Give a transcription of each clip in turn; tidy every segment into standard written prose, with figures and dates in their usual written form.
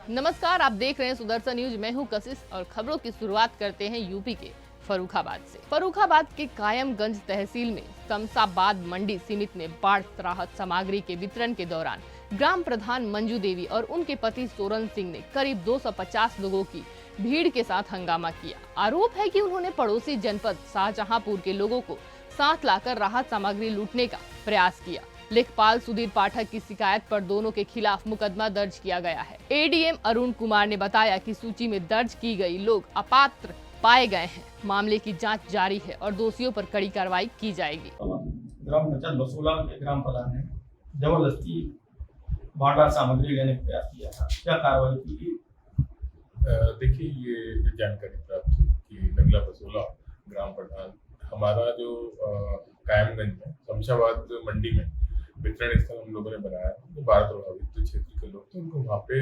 नमस्कार, आप देख रहे हैं सुदर्शन न्यूज। मैं हूं कशिश और खबरों की शुरुआत करते हैं यूपी के फर्रुखाबाद से। फर्रुखाबाद के कायमगंज तहसील में शमशाबाद मंडी समिति में बाढ़ राहत सामग्री के वितरण के दौरान ग्राम प्रधान मंजू देवी और उनके पति सोरन सिंह ने करीब 250 लोगों की भीड़ के साथ हंगामा किया। आरोप है कि उन्होंने पड़ोसी जनपद शाहजहांपुर के लोगों को साथ लाकर राहत सामग्री लूटने का प्रयास किया। लेखपाल सुधीर पाठक की शिकायत पर दोनों के खिलाफ मुकदमा दर्ज किया गया है। एडीएम अरुण कुमार ने बताया कि सूची में दर्ज की गई लोग अपात्र पाए गए हैं। मामले की जांच जारी है और दोषियों पर कड़ी कार्रवाई की जाएगी। ग्राम पंचायत बसोला के ग्राम प्रधान ने जबरदस्ती बाढ़ सामग्री लेने का प्रयास किया था, क्या कार्रवाई की गई? देखिए, ये जानकारी प्राप्त हुई कि नगला बसोला ग्राम प्रधान हमारा जो कायमगंज में शमशाबाद मंडी में वितरण स्थल हम लोगों ने बनाया है। जो बाढ़ प्रभावित क्षेत्र के लोग थे उनको वहाँ पे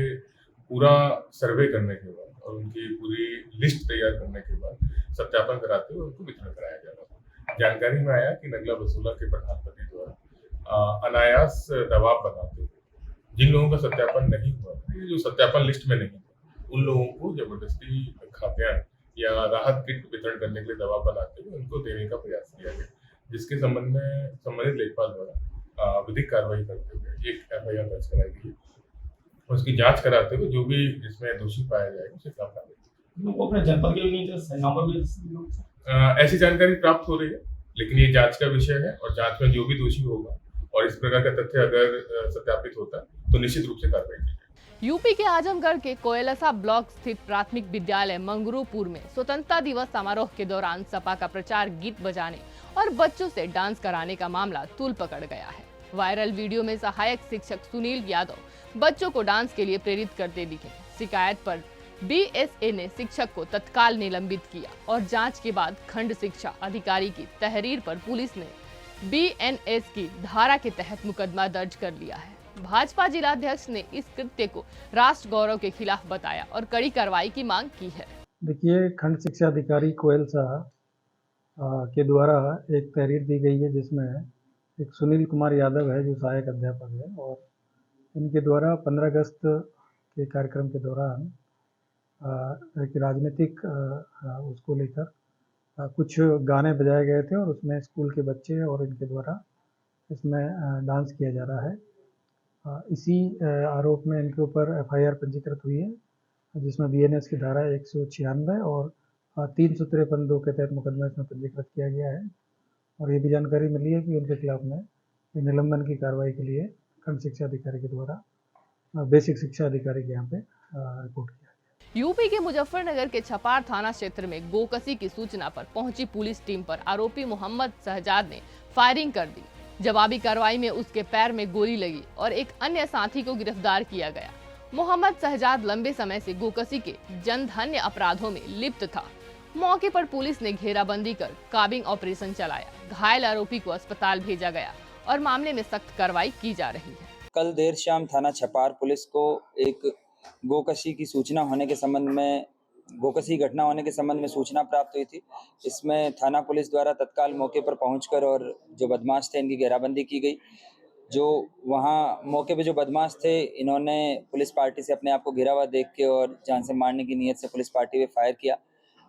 पूरा सर्वे करने के बाद और उनकी पूरी लिस्ट तैयार करने के बाद सत्यापन कराते हुए उनको वितरण कराया जा रहा था। जानकारी में आया कि नगला बसोला के प्रधानपति द्वारा अनायास दबाव बनाते हुए जिन लोगों का सत्यापन नहीं हुआ, ये जो सत्यापन लिस्ट में नहीं था, उन लोगों को जबरदस्ती खाद्यान्न या राहत किट वितरण करने के लिए दबाव बनाते हुए उनको देने का प्रयास किया गया, जिसके संबंध में संबंधित लेखपाल द्वारा विधिक कार्रवाई करते हुए एक एफआईआर दर्ज कराई गई। उसकी जांच कराते हुए जो भी इसमें दोषी पाया जाएगा उसे खिलाफ कार्रवाई। लोग अपने जनपद के नहीं थे, यहाँ पर भी ऐसी जानकारी प्राप्त हो रही है, लेकिन ये जांच का विषय है और जांच में जो भी दोषी होगा और इस प्रकार का तथ्य अगर सत्यापित होता है तो निश्चित रूप से कार्रवाई की जाएगी। यूपी के आजमगढ़ के कोयलसा ब्लॉक स्थित प्राथमिक विद्यालय मंगरूपुर में स्वतंत्रता दिवस समारोह के दौरान सपा का प्रचार गीत बजाने और बच्चों से डांस कराने का मामला तूल पकड़ गया है। वायरल वीडियो में सहायक शिक्षक सुनील यादव बच्चों को डांस के लिए प्रेरित करते दिखे। शिकायत पर बीएसए ने शिक्षक को तत्काल निलंबित किया और जांच के बाद खंड शिक्षा अधिकारी की तहरीर पर पुलिस ने बीएनएस की धारा के तहत मुकदमा दर्ज कर लिया है। भाजपा जिलाध्यक्ष ने इस कृत्य को राष्ट्र गौरव के खिलाफ बताया और कड़ी कार्रवाई की मांग की है। देखिए, खंड शिक्षा अधिकारी कोयलसा के द्वारा एक तहरीर दी गई है जिसमें एक सुनील कुमार यादव है जो सहायक अध्यापक है और इनके द्वारा 15 अगस्त के कार्यक्रम के दौरान एक राजनीतिक उसको लेकर कुछ गाने बजाए गए थे और उसमें स्कूल के बच्चे और इनके द्वारा इसमें डांस किया जा रहा है। इसी आरोप में इनके ऊपर एफआईआर पंजीकृत हुई है जिसमें बीएनएस की धारा 196 और 353(2) के तहत मुकदमा इसमें पंजीकृत किया गया है। और ये भी जानकारी मिली है कि उनके खिलाफ में निलंबन की कार्रवाई के लिए खंड शिक्षा अधिकारी के द्वारा बेसिक शिक्षा अधिकारी के यहाँ पे रिपोर्ट किया। यूपी के मुजफ्फरनगर के छपार थाना क्षेत्र में गोकसी की सूचना पर पहुंची पुलिस टीम पर आरोपी मोहम्मद शहजाद ने फायरिंग कर दी। जवाबी कार्रवाई में उसके पैर में गोली लगी और एक अन्य साथी को गिरफ्तार किया गया। मोहम्मद शहजाद लंबे समय से गोकसी के जनधन्य अपराधों में लिप्त था। मौके पर पुलिस ने घेराबंदी कर काबिंग ऑपरेशन चलाया। घायल आरोपी को अस्पताल भेजा गया और मामले में सख्त कार्रवाई की जा रही है। कल देर शाम थाना छपार पुलिस को एक गोकसी की सूचना होने के संबंध में गोकसी घटना होने के संबंध में सूचना प्राप्त हुई थी। इसमें थाना पुलिस द्वारा तत्काल मौके पर पहुंचकर और जो बदमाश थे इनकी घेराबंदी की गई। जो वहां मौके पे जो बदमाश थे इन्होंने पुलिस पार्टी से अपने आप को घिरा हुआ देख के और जान से मारने की नीयत से पुलिस पार्टी पे फायर किया।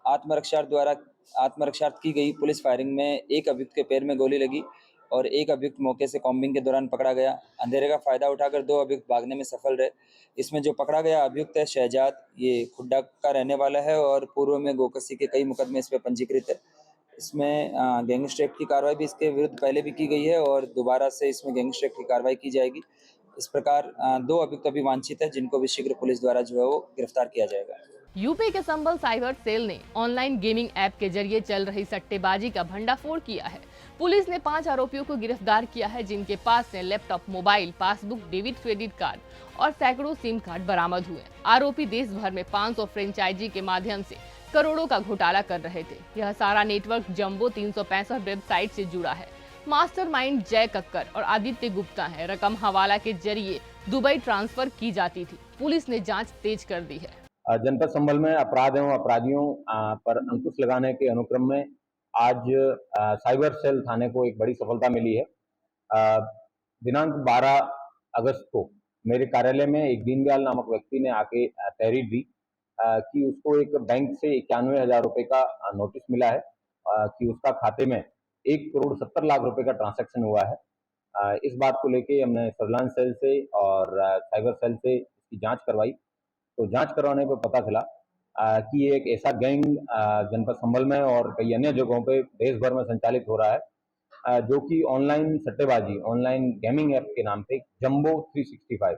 आत्मरक्षा की गई पुलिस फायरिंग में एक अभियुक्त के पैर में गोली लगी और एक अभियुक्त मौके से कॉम्बिंग के दौरान पकड़ा गया। अंधेरे का फायदा उठाकर 2 अभियुक्त भागने में सफल रहे। इसमें जो पकड़ा गया अभियुक्त है शहजाद, ये खुड्डा का रहने वाला है और पूर्व में गोकसी के कई मुकदमे इस पर पंजीकृत है। इसमें गैंगस्टर एक्ट की कार्रवाई भी इसके विरुद्ध पहले भी की गई है और दोबारा से इसमें गैंगस्टर एक्ट की कार्रवाई की जाएगी। इस प्रकार 2 अभियुक्त अभी वांछित है जिनको भी शीघ्र पुलिस द्वारा जो है वो गिरफ्तार किया जाएगा। यूपी के संबल साइबर सेल ने ऑनलाइन गेमिंग ऐप के जरिए चल रही सट्टेबाजी का भंडाफोड़ किया है। पुलिस ने 5 आरोपियों को गिरफ्तार किया है जिनके पास से laptop, mobile, passbook, debit credit card और सैकड़ों सिम कार्ड बरामद हुए। आरोपी देश भर में 500 फ्रेंचाइजी के माध्यम से करोड़ों का घोटाला कर रहे थे। यह सारा नेटवर्क जंबो 365 वेबसाइट से जुड़ा है। मास्टरमाइंड जय कक्कर और आदित्य गुप्ता है। रकम हवाला के जरिए दुबई ट्रांसफर की जाती थी। पुलिस ने जांच तेज कर दी है। जनपद संभल में अपराध एवं अपराधियों पर अंकुश लगाने के अनुक्रम में आज साइबर सेल थाने को एक बड़ी सफलता मिली है। दिनांक 12 अगस्त को मेरे कार्यालय में एक दीनदयाल नामक व्यक्ति ने आके तहरीर दी कि उसको एक बैंक से 91,000 रुपए का नोटिस मिला है कि उसका खाते में 1,70,00,000 रुपए का ट्रांजैक्शन हुआ है। इस बात को लेके हमने सर्विलांस सेल से और साइबर सेल से इसकी जांच करवाई। तो जांच करवाने पर पता चला कि ये एक ऐसा गैंग जनपद संभल में और कई अन्य जगहों पे देश भर में संचालित हो रहा है, जो कि ऑनलाइन सट्टेबाजी, ऑनलाइन गेमिंग ऐप के नाम पे जंबो 365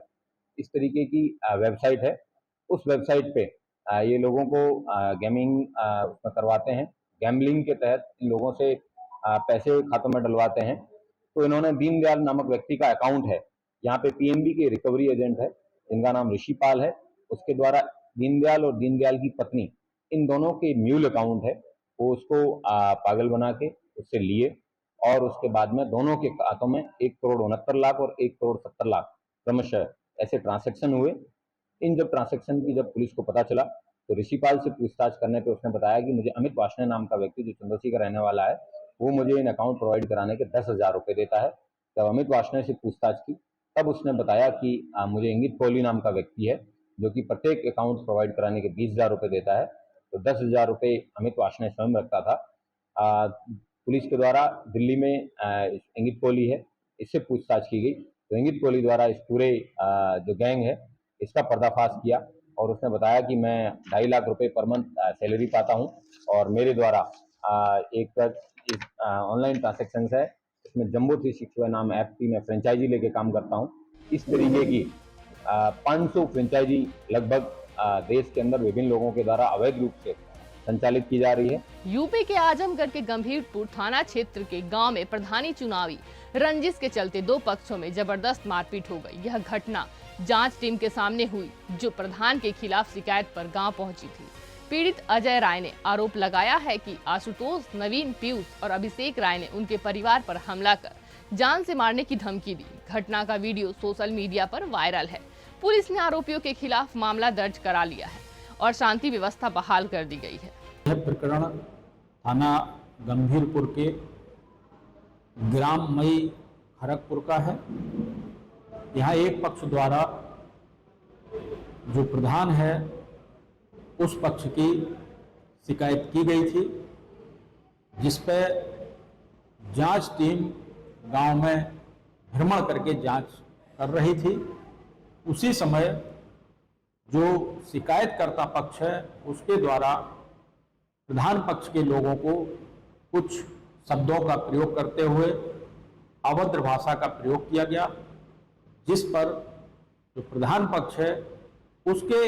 इस तरीके की वेबसाइट है। उस वेबसाइट पे ये लोगों को गेमिंग उसमें करवाते हैं। गैम्बलिंग के तहत इन लोगों से पैसे खातों में डलवाते हैं। तो इन्होंने दीनदयाल नामक व्यक्ति का अकाउंट है, यहाँ पे पीएनबी के रिकवरी एजेंट है, इनका नाम ऋषिपाल है, उसके द्वारा दीनदयाल और दीनदयाल की पत्नी इन दोनों के म्यूल अकाउंट है, वो उसको पागल बना के उससे लिए और उसके बाद में दोनों के खातों में 1,69,00,000 और 1,70,00,000 क्रमशः ऐसे ट्रांजैक्शन हुए। इन जब ट्रांजैक्शन की जब पुलिस को पता चला तो ऋषिपाल से पूछताछ करने पे उसने बताया कि मुझे अमित वार्ष्णेय नाम का व्यक्ति जो चंदौसी का रहने वाला है, वो मुझे इन अकाउंट प्रोवाइड कराने के 10,000 रुपए देता है। जब अमित वार्ष्णेय से पूछताछ की तब उसने बताया कि मुझे इंगित कोहली नाम का व्यक्ति है जो कि प्रत्येक अकाउंट प्रोवाइड कराने के 20,000 रुपए देता है। तो 10,000 रुपए अमित वार्ष्णेय स्वयं रखता था। पुलिस के द्वारा दिल्ली में इंगित कोहली है, इससे पूछताछ की गई तो इंगित कोहली द्वारा इस पूरे जो गैंग है इसका पर्दाफाश किया और उसने बताया कि मैं 2.5 लाख रुपए पर मंथ सैलरी पाता हूं और मेरे द्वारा एक ऑनलाइन ट्रांजैक्शन है, इसमें जंबो 365 नाम ऐप की मैं फ्रेंचाइजी लेके काम करता हूं। इस तरीके की 500 फ्रेंचाइजी लगभग देश के अंदर विभिन्न लोगों के द्वारा अवैध रूप से संचालित की जा रही है। यूपी के आजमगढ़ के गंभीरपुर थाना क्षेत्र के गांव में प्रधानी चुनावी रंजिश के चलते दो पक्षों में जबरदस्त मारपीट हो गई। यह घटना जांच टीम के सामने हुई जो प्रधान के खिलाफ शिकायत पर गांव पहुंची थी। पीड़ित अजय राय ने आरोप लगाया है कि आशुतोष, नवीन, पीयूष और अभिषेक राय ने उनके परिवार पर हमला कर जान से मारने की धमकी दी। घटना का वीडियो सोशल मीडिया पर वायरल है। पुलिस ने आरोपियों के खिलाफ मामला दर्ज करा लिया है और शांति व्यवस्था बहाल कर दी गई है। यह प्रकरण थाना गंभीरपुर के ग्राम मई खड़गपुर का है। यहाँ एक पक्ष द्वारा जो प्रधान है उस पक्ष की शिकायत की गई थी, जिस पर जांच टीम गांव में भ्रमण करके जांच कर रही थी। उसी समय जो शिकायतकर्ता पक्ष है उसके द्वारा प्रधान पक्ष के लोगों को कुछ शब्दों का प्रयोग करते हुए अभद्र भाषा का प्रयोग किया गया, जिस पर जो प्रधान पक्ष है उसके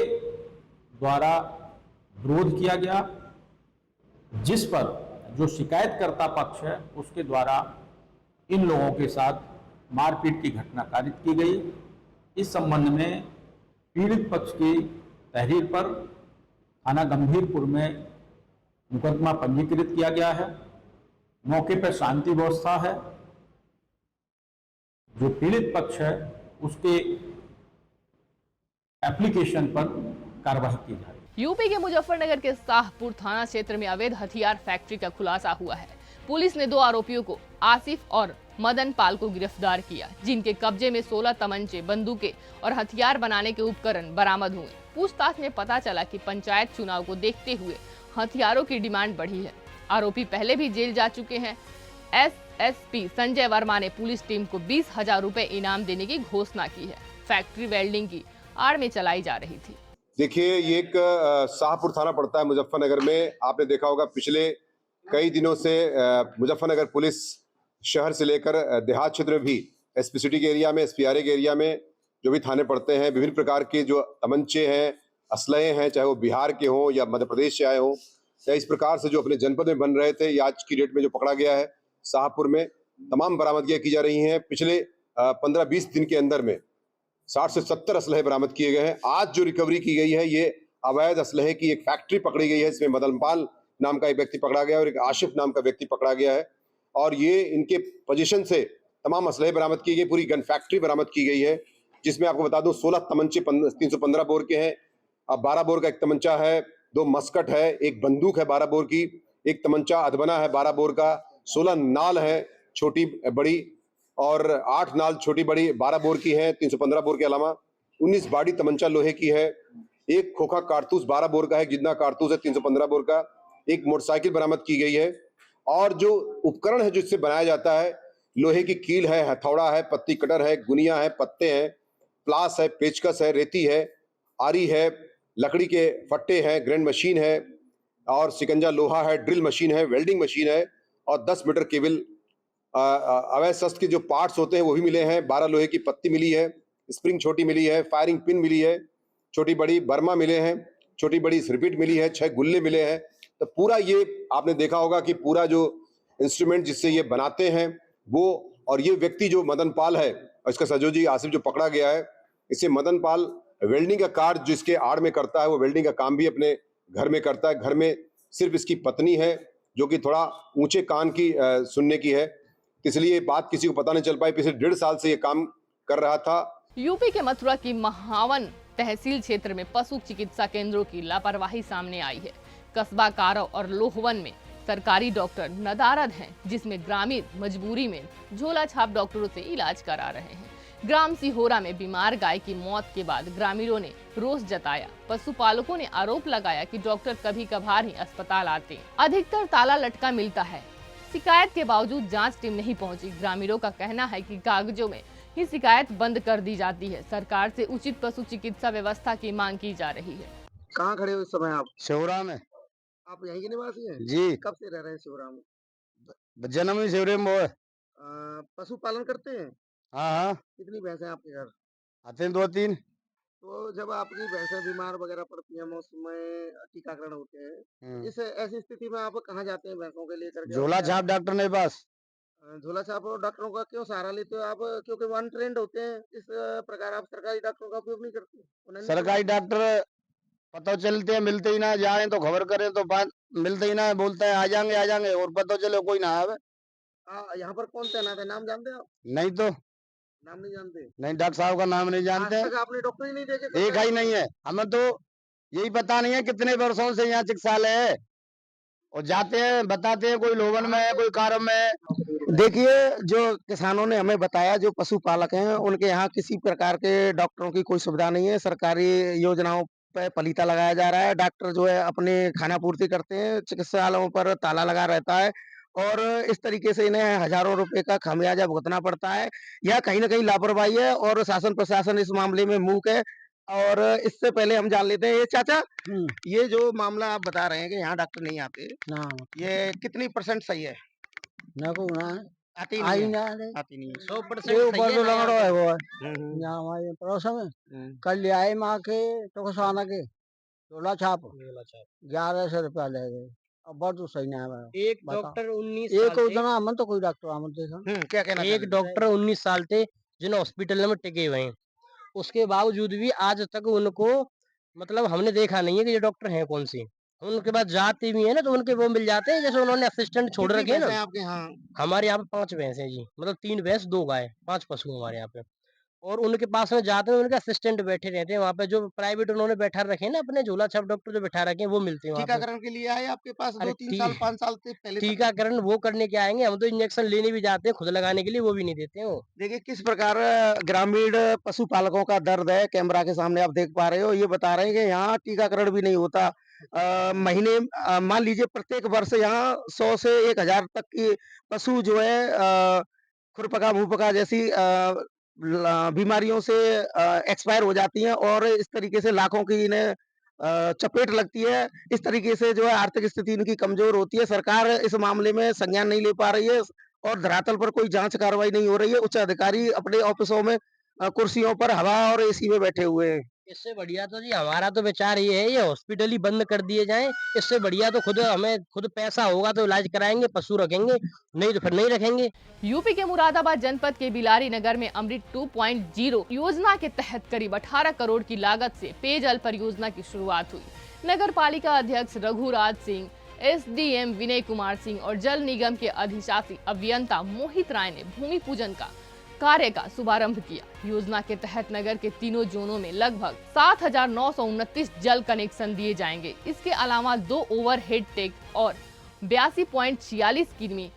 द्वारा विरोध किया गया, जिस पर जो शिकायतकर्ता पक्ष है उसके द्वारा इन लोगों के साथ मारपीट की घटना कारित की गई। इस संबंध में पीड़ित पक्ष की तहरीर पर थाना गंभीरपुर में मुकदमा पंजीकृत किया गया है। मौके पर शांति व्यवस्था है। जो पीड़ित पक्ष है उसके एप्लीकेशन पर कार्रवाई की जाए। यूपी के मुजफ्फरनगर के शाहपुर थाना क्षेत्र में अवैध हथियार फैक्ट्री का खुलासा हुआ है। पुलिस ने दो आरोपियों को आसिफ और मदन पाल को गिरफ्तार किया, जिनके कब्जे में 16 तमंचे, बंदूकें और हथियार बनाने के उपकरण बरामद हुए। पूछताछ में पता चला कि पंचायत चुनाव को देखते हुए हथियारों की डिमांड बढ़ी है। आरोपी पहले भी जेल जा चुके हैं। एसएसपी संजय वर्मा ने पुलिस टीम को 20,000 रुपए इनाम देने की घोषणा की है। फैक्ट्री वेल्डिंग की आड़ में चलाई जा रही थी। देखिए, ये एक शाहपुर थाना पड़ता है मुजफ्फरनगर में। आपने देखा होगा पिछले कई दिनों से मुजफ्फरनगर पुलिस शहर से लेकर देहात क्षेत्र में भी एसपी सिटी के एरिया में, एसपीआरए के एरिया में जो भी थाने पड़ते हैं, विभिन्न प्रकार के जो तमंचे हैं, असलहे हैं, चाहे वो बिहार के हों या मध्य प्रदेश से आए हों, या इस प्रकार से जो अपने जनपद में बन रहे थे, या आज की डेट में जो पकड़ा गया है शाहपुर में, तमाम बरामदगियां की जा रही हैं। पिछले 15-20 दिन के अंदर में 60 से 70 असलहे बरामद किए गए हैं। आज जो रिकवरी की गई है ये अवैध असलहे की एक फैक्ट्री पकड़ी गई है। इसमें मदन पाल नाम का एक व्यक्ति पकड़ा गया और एक आशिफ नाम का व्यक्ति पकड़ा गया है और ये इनके पोजीशन से तमाम असलहे बरामद की गई। पूरी गन फैक्ट्री बरामद की गई है, जिसमें आपको बता दूं 16 तमंचे 315 बोर के हैं। अब 12 बोर का एक तमंचा है, 2 मस्कट है, एक बंदूक है 12 बोर की, एक तमंचा अधबना है 12 बोर का, 16 नाल है छोटी बड़ी और 8 नाल छोटी बड़ी 12 बोर की हैं 315 बोर के अलावा। 19 बाड़ी तमंचा लोहे की है, एक खोखा कारतूस 12 बोर का है, जितना कारतूस है 315 बोर का, एक मोटरसाइकिल बरामद की गई है। और जो उपकरण है जिससे बनाया जाता है, लोहे की कील है, हथौड़ा है, पत्ती कटर है, गुनिया है, पत्ते हैं, प्लास है, पेचकस है, रेती है, आरी है, लकड़ी के फट्टे हैं, ग्राइंड मशीन है और सिकंजा लोहा है, ड्रिल मशीन है, वेल्डिंग मशीन है और 10 मीटर केबल। अवैध शस्त्र के जो पार्ट्स होते हैं वो भी मिले हैं। 12 लोहे की पत्ती मिली है, स्प्रिंग छोटी मिली है, फायरिंग पिन मिली है, छोटी बड़ी बर्मा मिले हैं, छोटी बड़ी रिपीट मिली है, 6 गुल्ले मिले हैं। तो पूरा ये आपने देखा होगा कि पूरा जो इंस्ट्रूमेंट जिससे ये बनाते हैं वो, और ये व्यक्ति जो मदन पाल है और इसका सहयोगी आसिफ जो पकड़ा गया है, इसे मदन पाल वेल्डिंग का कार्य जिसके आड़ में करता है, वो वेल्डिंग का काम भी अपने घर में करता है। घर में सिर्फ इसकी पत्नी है जो कि थोड़ा ऊंचे कान की सुनने की है, इसलिए बात किसी को पता नहीं चल पाई। पिछले 1.5 साल से ये काम कर रहा था। यूपी के मथुरा की महावन तहसील क्षेत्र में पशु चिकित्सा केंद्रों की लापरवाही सामने आई है। कस्बा कारव और लोहवन में सरकारी डॉक्टर नदारद हैं, जिसमें ग्रामीण मजबूरी में झोला छाप डॉक्टरों से इलाज करा रहे हैं। ग्राम सिहोरा में बीमार गाय की मौत के बाद ग्रामीणों ने रोष जताया। पशुपालकों ने आरोप लगाया कि डॉक्टर कभी कभार ही अस्पताल आते हैं, अधिकतर ताला लटका मिलता है। शिकायत के बावजूद जांच टीम नहीं पहुंची। ग्रामीणों का कहना है कि कागजों में ही शिकायत बंद कर दी जाती है। सरकार से उचित पशु चिकित्सा व्यवस्था की मांग की जा रही है। कहाँ खड़े हो इस समय आप? शिवरा में। आप यहीं के निवासी हैं? जी। कब से रह रहे हैं शिवरा में? जन्म ही शिवरे में है। पशु पालन करते हैं? हाँ हाँ। कितनी भैंसें हैं आपके घर? आते हैं 2-3। तो जब आपकी भैंसें बीमार वगैरह पड़ती हैं, उसमें टीकाकरण होते हैं, इस ऐसी स्थिति में आप कहाँ जाते हैं भैंसों के लेकर के? झोला छाप डॉक्टर ने पास। झोला छाप और डॉक्टरों का क्यों सहारा लेते हो आप? क्योंकि वो अनट्रेंड होते हैं। इस प्रकार आप सरकारी डॉक्टरों का उपयोग नहीं करते? सरकारी डॉक्टर पता चलते हैं, मिलते ही ना, जाए तो खबर करें तो बात मिलते ही ना, बोलते हैं आ जाएंगे और पता चले कोई ना आवे। यहाँ पर कौन तैनात है, नाम जानते हैं आप? नहीं तो नाम नहीं जानते? नहीं, डॉक्टर साहब का नाम नहीं जानते। आज तक आपने डॉक्टर ही नहीं देखे? देखा ही नहीं है हमें, तो यही पता नहीं है कितने वर्षों से यहाँ चिकित्सालय है, और जाते हैं बताते हैं कोई लोवन में है, कोई कारम में है। देखिए, जो किसानों ने हमें बताया, जो पशुपालक हैं, उनके यहाँ किसी प्रकार के डॉक्टरों की कोई सुविधा नहीं है। सरकारी योजनाओं पे पलीता लगाया जा रहा है। डॉक्टर जो है अपने खानापूर्ति करते हैं, चिकित्सालयों पर ताला लगा रहता है और इस तरीके से इन्हें हजारों रुपए का खामियाजा भुगतना पड़ता है। यह कहीं न कहीं लापरवाही है और शासन प्रशासन इस मामले में मूक है। और इससे पहले हम जान लेते हैं, ये चाचा, ये जो मामला आप बता रहे हैं कि यहाँ डॉक्टर नहीं आते, ये कितनी % सही है? आती नहीं है। 100% है वो है। यहाँ हमारे पड़ोस में कल ले आए माँ के टोकसाना के झोला छाप 1100 रुपया ले गए। अब बहुत तो सही नहीं है। एक डॉक्टर 19 एक उतना हम तो कोई डॉक्टर हम देखा। क्या कहना? एक डॉक्टर 19 साल थे जिन हॉस्पिटल में टिके हुए हैं, उसके बावजूद भी आज तक उनको मतलब हमने देखा नहीं है कि ये डॉक्टर हैं कौन सी। उनके बाद जाते भी है ना तो उनके वो मिल जाते हैं, जैसे उन्होंने असिस्टेंट छोड़ रखे हैं ना। आपके यहाँ? हमारे यहाँ पे 5 भैंस हैं जी, मतलब 3 भैंस 2 गाय, 5 पशु हमारे यहाँ पे। और उनके पास में जाते हैं, उनके असिस्टेंट बैठे रहते हैं वहाँ पे, जो प्राइवेट उन्होंने बैठा रखे हैं ना, अपने झोला छाप डॉक्टर जो बैठा रखे हैं वो मिलते हैं वहाँ पे। टीकाकरण के लिए आए आपके पास? अरे 2-3 साल 5 साल से पहले टीकाकरण वो करने के आएंगे, हम तो इंजेक्शन लेने भी जाते हैं, खुद लगाने के लिए वो भी नहीं देते हैं वो। देखिए किस प्रकार ग्रामीण पशुपालकों का दर्द है, कैमरा के सामने आप देख पा रहे हो। ये बता रहे हैं कि यहाँ टीकाकरण भी नहीं होता। महीने मान लीजिए प्रत्येक वर्ष यहाँ 100 से 1000 तक की पशु जो है खुरपका मुंहपका जैसी बीमारियों से एक्सपायर हो जाती हैं और इस तरीके से लाखों की इन्हें चपेट लगती है। इस तरीके से जो है आर्थिक स्थिति इनकी कमजोर होती है। सरकार इस मामले में संज्ञान नहीं ले पा रही है और धरातल पर कोई जांच कार्रवाई नहीं हो रही है। उच्च अधिकारी अपने ऑफिसों में कुर्सियों पर हवा और एसी में बैठे हुए हैं। इससे बढ़िया तो जी हमारा तो विचार ये है, ये हॉस्पिटल ही बंद कर दिए जाएं। इससे बढ़िया तो हमें खुद पैसा होगा तो इलाज कराएंगे, पशु रखेंगे, नहीं तो फिर नहीं रखेंगे। यूपी के मुरादाबाद जनपद के बिलारी नगर में अमृत 2.0 योजना के तहत करीब 18 करोड़ की लागत से पेयजल परियोजना की शुरुआत हुई। नगर पालिका अध्यक्ष रघुराज सिंह, SDM विनय कुमार सिंह और जल निगम के अधिशासी अभियंता मोहित राय ने भूमि पूजन का कार्य का शुभारंभ किया। योजना के तहत नगर के तीनों जोनों में लगभग 7,929 जल कनेक्शन दिए जाएंगे। इसके अलावा 2 ओवरहेड टैंक और 82.46 किमी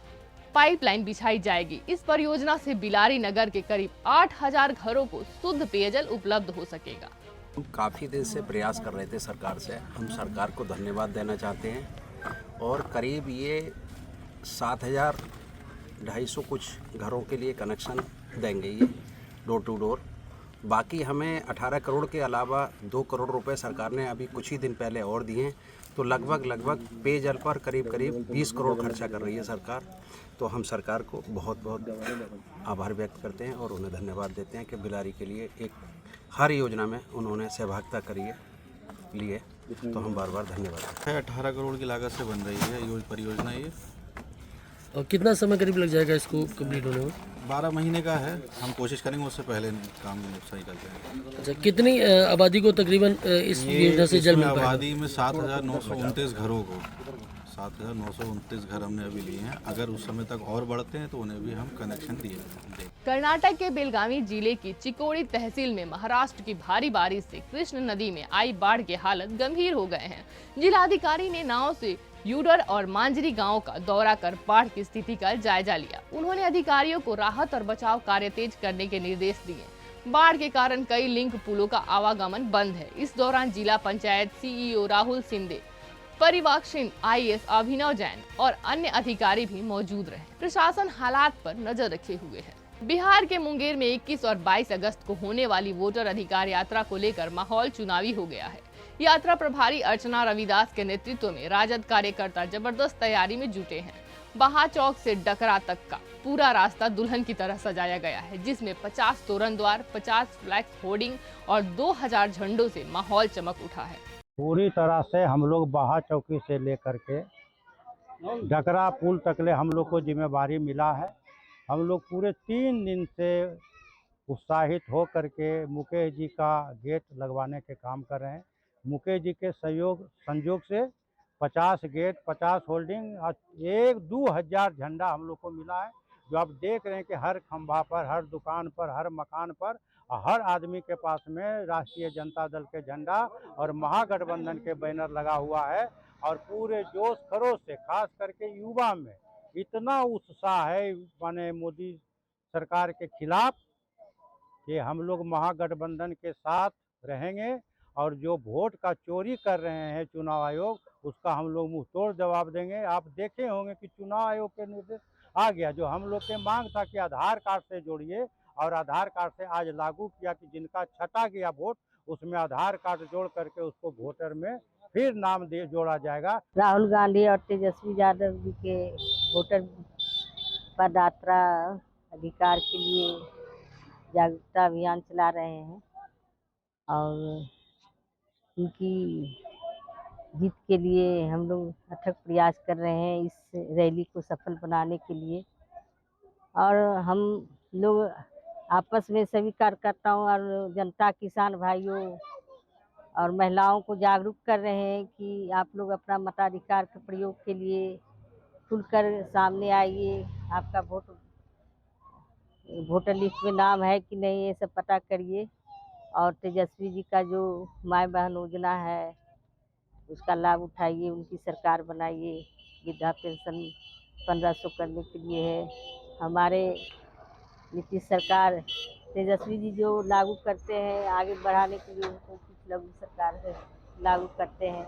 पाइपलाइन बिछाई जाएगी। इस परियोजना से बिलारी नगर के करीब 8000 घरों को शुद्ध पेयजल उपलब्ध हो सकेगा। हम काफ़ी दिन से प्रयास कर रहे थे सरकार से, हम सरकार को धन्यवाद देना चाहते हैं और करीब ये 7250 कुछ घरों के लिए कनेक्शन देंगे ये डोर टू डोर। बाकी हमें 18 करोड़ के अलावा 2 करोड़ रुपए सरकार ने अभी कुछ ही दिन पहले और दिए हैं, तो लगभग पेयजल पर करीब 20 करोड़ खर्चा कर रही है सरकार। तो हम सरकार को बहुत आभार व्यक्त करते हैं और उन्हें धन्यवाद देते हैं कि बिलारी के लिए एक हर योजना में उन्होंने सहभागिता करी है लिए, तो हम बार बार धन्यवाद। 18 करोड़ की लागत से बन रही है परियोजना ये। और कितना समय करीब लग जाएगा इसको कंप्लीट होने में? 12 महीने का है, हम कोशिश करेंगे उससे पहले काम सही करते हैं। अच्छा, कितनी आबादी को तकरीबन इस योजना से जल मिल पाएगा? आबादी में 7929 घरों को 7929 घर हमने अभी लिए हैं। अगर उस समय तक और बढ़ते हैं तो उन्हें भी हम कनेक्शन दिए। कर्नाटक के बेलगावी जिले की चिकोड़ी तहसील में महाराष्ट्र की भारी बारिश से कृष्ण नदी में आई बाढ़ के हालत गंभीर हो गए हैं। जिलाधिकारी ने नाव से यूडर और मांजरी गांव का दौरा कर बाढ़ की स्थिति का जायजा लिया। उन्होंने अधिकारियों को राहत और बचाव कार्य तेज करने के निर्देश दिए। बाढ़ के कारण कई लिंक पुलों का आवागमन बंद है। इस दौरान जिला पंचायत सीईओ राहुल सिंधे, परिवाक्षिण IAS अभिनव जैन और अन्य अधिकारी भी मौजूद रहे। प्रशासन हालात पर नजर रखे हुए है। बिहार के मुंगेर में 21 और 22 अगस्त को होने वाली वोटर अधिकार यात्रा को लेकर माहौल चुनावी हो गया है। यात्रा प्रभारी अर्चना रविदास के नेतृत्व में राजद कार्यकर्ता जबरदस्त तैयारी में जुटे हैं। बहा चौक से डकरा तक का पूरा रास्ता दुल्हन की तरह सजाया गया है, जिसमें 50 तोरण द्वार, 50 फ्लैक्स होर्डिंग और 2000 झंडों से माहौल चमक उठा है। पूरी तरह से हम लोग बहा चौकी से लेकर के डकरा पुल तकले हम लोग को जिम्मेवारी मिला है। हम लोग पूरे 3 दिन से उत्साहित हो करके मुकेश जी का गेट लगवाने के काम कर रहे हैं। मुकेश जी के संयोग से 50 गेट, 50 होल्डिंग और 1-2000 झंडा हम लोग को मिला है, जो आप देख रहे हैं कि हर खंभा पर, हर दुकान पर, हर मकान पर, हर आदमी के पास में राष्ट्रीय जनता दल के झंडा और महागठबंधन के बैनर लगा हुआ है। और पूरे जोश खरोश से, खास करके युवा में इतना उत्साह है माने मोदी सरकार के खिलाफ कि हम लोग महागठबंधन के साथ रहेंगे और जो वोट का चोरी कर रहे हैं चुनाव आयोग, उसका हम लोग मुंह तोड़ जवाब देंगे। आप देखे होंगे कि चुनाव आयोग के निर्देश आ गया, जो हम लोग के मांग था कि आधार कार्ड से जोड़िए, और आधार कार्ड से आज लागू किया कि जिनका छटा गया वोट उसमें आधार कार्ड जोड़ करके उसको वोटर में फिर नाम दे जोड़ा जाएगा। राहुल गांधी और तेजस्वी यादव जी के वोटर पदयात्रा अधिकार के लिए जागरूकता अभियान चला रहे हैं और उनकी जीत के लिए हम लोग अथक प्रयास कर रहे हैं इस रैली को सफल बनाने के लिए। और हम लोग आपस में सभी कार्यकर्ताओं और जनता, किसान भाइयों और महिलाओं को जागरूक कर रहे हैं कि आप लोग अपना मताधिकार के प्रयोग के लिए खुलकर सामने आइए। आपका वोटर लिस्ट में नाम है कि नहीं, ये सब पता करिए। और तेजस्वी जी का जो माँ बहन योजना है उसका लाभ उठाइए, उनकी सरकार बनाइए। वृद्धा पेंशन 1500 करने के लिए है। हमारे नीतीश सरकार, तेजस्वी जी जो लागू करते हैं आगे बढ़ाने के लिए, उनको कुछ लागू सरकार है लागू करते हैं।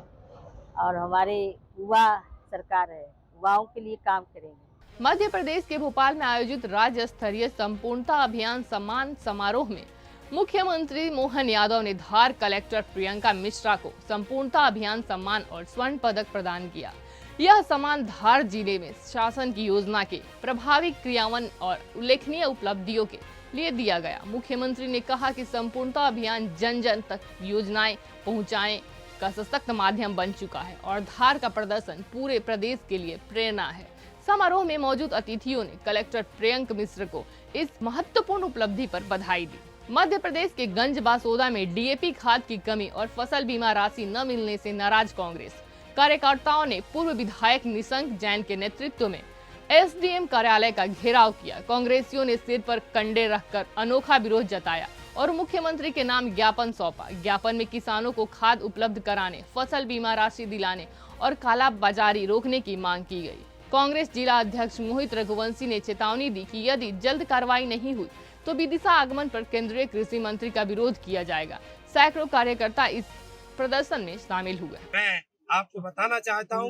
और हमारे युवा सरकार है, युवाओं के लिए काम करेंगे। मध्य प्रदेश के भोपाल में आयोजित राज्य स्तरीय संपूर्णता अभियान सम्मान समारोह में मुख्यमंत्री मोहन यादव ने धार कलेक्टर प्रियंका मिश्रा को संपूर्णता अभियान सम्मान और स्वर्ण पदक प्रदान किया। यह सम्मान धार जिले में शासन की योजना के प्रभावी क्रियान्वयन और उल्लेखनीय उपलब्धियों के लिए दिया गया। मुख्यमंत्री ने कहा कि संपूर्णता अभियान जन जन तक योजनाएं पहुंचाने का सशक्त माध्यम बन चुका है और धार का प्रदर्शन पूरे प्रदेश के लिए प्रेरणा है। समारोह में मौजूद अतिथियों ने कलेक्टर प्रियंका मिश्र को इस महत्वपूर्ण उपलब्धि पर बधाई दी। मध्य प्रदेश के गंज बासोदा में DAP खाद की कमी और फसल बीमा राशि न मिलने से नाराज कांग्रेस कार्यकर्ताओं ने पूर्व विधायक निशंक जैन के नेतृत्व में SDM कार्यालय का घेराव किया। कांग्रेसियों ने सिर पर कंडे रखकर अनोखा विरोध जताया और मुख्यमंत्री के नाम ज्ञापन सौंपा। ज्ञापन में किसानों को खाद उपलब्ध कराने, फसल बीमा राशि दिलाने और कालाबाजारी रोकने की मांग की गई। कांग्रेस जिला अध्यक्ष मोहित रघुवंशी ने चेतावनी दी कि यदि जल्द कार्रवाई नहीं हुई तो विदिशा आगमन पर केंद्रीय कृषि मंत्री का विरोध किया जाएगा। सैकड़ों कार्यकर्ता इस प्रदर्शन में शामिल हुए। मैं आपको बताना चाहता हूं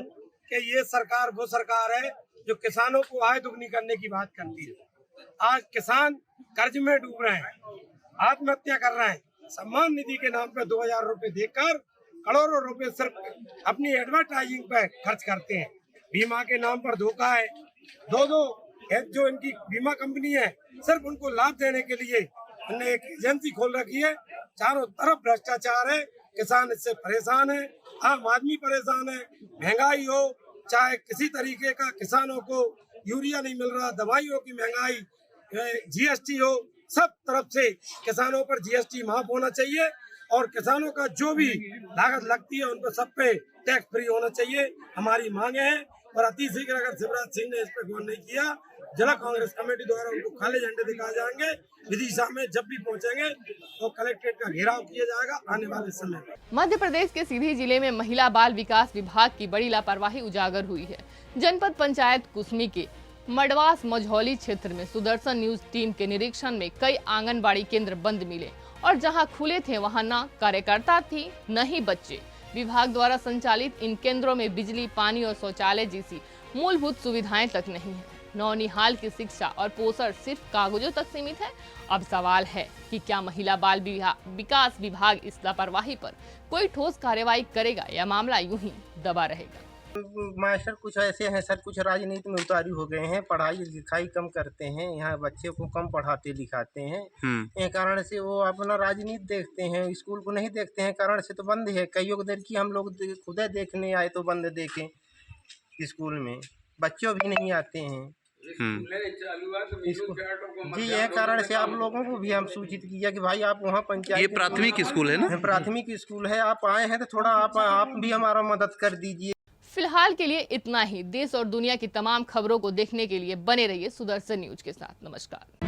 कि ये सरकार वो सरकार है जो किसानों को आय दुगनी करने की बात करती है। आज किसान कर्ज में डूब रहे हैं, आत्महत्या कर रहे हैं। सम्मान निधि के नाम पर 2000 रुपए देकर करोड़ों रुपए सिर्फ अपनी एडवर्टाइजिंग पे खर्च करते हैं। बीमा के नाम पर धोखा है। दो जो इनकी बीमा कंपनी है, सिर्फ उनको लाभ देने के लिए उन्होंने एक एजेंसी खोल रखी है। चारों तरफ भ्रष्टाचार है। किसान इससे परेशान है, आम आदमी परेशान है। महंगाई हो चाहे किसी तरीके का, किसानों को यूरिया नहीं मिल रहा, दवाइयों की महंगाई, जीएसटी हो, सब तरफ से किसानों पर जीएसटी माफ होना चाहिए और किसानों का जो भी लागत लगती है उन पर सब पे टैक्स फ्री होना चाहिए। हमारी मांगे हैं और अति शीघ्र अगर शिवराज सिंह ने इस पर गौर नहीं किया, जिला कांग्रेस कमेटी द्वारा उनको काले झंडे दिखाए जाएंगे। विदिशा में जब भी पहुंचेंगे तो कलेक्ट्रेट का घेराव किया जाएगा आने वाले समय में। मध्य प्रदेश के सीधी जिले में महिला बाल विकास विभाग की बड़ी लापरवाही उजागर हुई है। जनपद पंचायत कुसमी के मडवास मझौली क्षेत्र में सुदर्शन न्यूज टीम के निरीक्षण में कई आंगनबाड़ी केंद्र बंद मिले और जहां खुले थे वहां न कार्यकर्ता थी न ही बच्चे। विभाग द्वारा संचालित इन केंद्रों में बिजली, पानी और शौचालय जैसी मूलभूत सुविधाएं तक नहीं है। नौनिहाल की शिक्षा और पोषण सिर्फ कागजों तक सीमित है। अब सवाल है कि क्या महिला बाल विकास विभाग इस लापरवाही पर कोई ठोस कार्रवाई करेगा या मामला यूं ही दबा रहेगा। मास्टर कुछ ऐसे हैं सर, कुछ राजनीति में उतारू हो गए हैं, पढ़ाई लिखाई कम करते हैं, यहाँ बच्चे को कम पढ़ाते लिखाते हैं। ये कारण से वो अपना राजनीति देखते हैं, स्कूल को नहीं देखते हैं। कारण से तो बंद है। कई देर की हम लोग खुद देखने आए तो बंद देखें, स्कूल में बच्चों भी नहीं आते हैं। जी यह कारण से आप लोगों को भी हम सूचित किया कि भाई आप वहाँ पंचायत, ये प्राथमिक स्कूल है ना? प्राथमिक स्कूल है, आप आए हैं तो थोड़ा आप भी हमारा मदद कर दीजिए। फिलहाल के लिए इतना ही। देश और दुनिया की तमाम खबरों को देखने के लिए बने रहिए सुदर्शन न्यूज के साथ। नमस्कार।